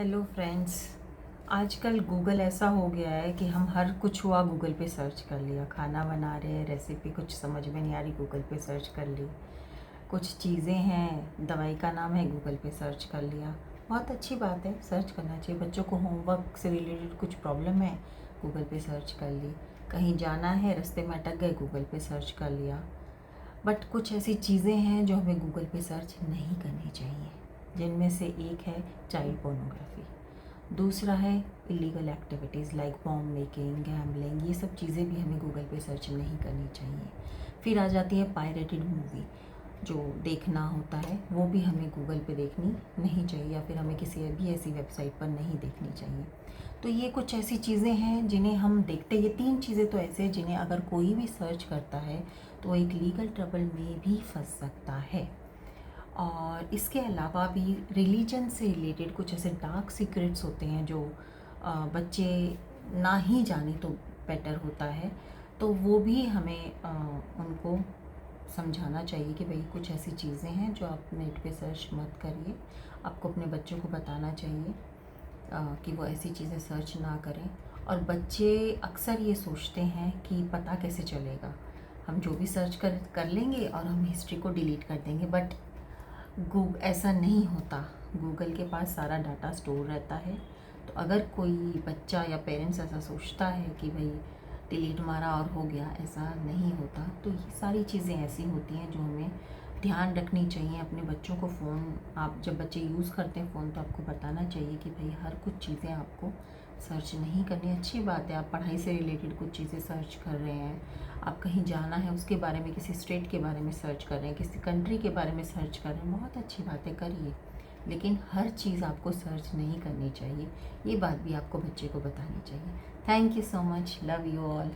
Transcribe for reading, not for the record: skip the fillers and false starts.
Hello friends. आजकल Google ऐसा हो गया है कि हम हर कुछ हुआ गूगल पे सर्च कर लिया। खाना बना रहे हैं, रेसिपी कुछ समझ में नहीं आ रही, गूगल पे सर्च कर ली। कुछ चीज़ें हैं, दवाई का नाम है, गूगल पे सर्च कर लिया। बहुत अच्छी बात है, सर्च करना चाहिए। बच्चों को होमवर्क से रिलेटेड कुछ प्रॉब्लम है, गूगल पे सर्च कर ली। कहीं जाना है, रास्ते में अटक गए, गूगल पे सर्च कर लिया। बट कुछ ऐसी चीज़ें हैं जो हमें गूगल पे सर्च नहीं करनी चाहिए, जिनमें से एक है चाइल्ड पोर्नोग्राफी, दूसरा है illegal activities like bomb making, gambling. ये सब चीज़ें भी हमें गूगल पे सर्च नहीं करनी चाहिए। फिर आ जाती है पायरेटेड मूवी, जो देखना होता है वो भी हमें गूगल पे देखनी नहीं चाहिए, या फिर हमें किसी भी ऐसी वेबसाइट पर नहीं देखनी चाहिए। तो ये कुछ ऐसी चीज़ें हैं जिन्हें हम देखते, ये 3 चीज़ें तो ऐसे हैं जिन्हें अगर कोई भी सर्च करता है तो एक लीगल ट्रबल में भी फंस सकता है। और इसके अलावा भी रिलीजन से रिलेटेड कुछ ऐसे डार्क सीक्रेट्स होते हैं जो बच्चे ना ही जाने तो बेटर होता है। तो वो भी हमें उनको समझाना चाहिए कि भाई कुछ ऐसी चीज़ें हैं जो आप नेट पे सर्च मत करिए। आपको अपने बच्चों को बताना चाहिए कि वो ऐसी चीज़ें सर्च ना करें। और बच्चे अक्सर ये सोचते हैं कि पता कैसे चलेगा, हम जो भी सर्च कर लेंगे और हम हिस्ट्री को डिलीट कर देंगे। बट ऐसा नहीं होता। गूगल के पास सारा डाटा स्टोर रहता है। तो अगर कोई बच्चा या पेरेंट्स ऐसा सोचता है कि भाई डिलीट मारा और हो गया, ऐसा नहीं होता। तो ये सारी चीज़ें ऐसी होती हैं जो हमें ध्यान रखनी चाहिए। अपने बच्चों को फ़ोन, आप जब बच्चे यूज़ करते हैं फ़ोन, तो आपको बताना चाहिए कि भाई हर कुछ चीज़ें आपको सर्च नहीं करनी। अच्छी बात है, आप पढ़ाई से रिलेटेड कुछ चीज़ें सर्च कर रहे हैं, आप कहीं जाना है उसके बारे में, किसी स्टेट के बारे में सर्च कर रहे हैं, किसी कंट्री के बारे में सर्च कर रहे हैं, बहुत अच्छी बात है, करिए। लेकिन हर चीज़ आपको सर्च नहीं करनी चाहिए, ये बात भी आपको बच्चे को बतानी चाहिए। Thank you so much, love you all.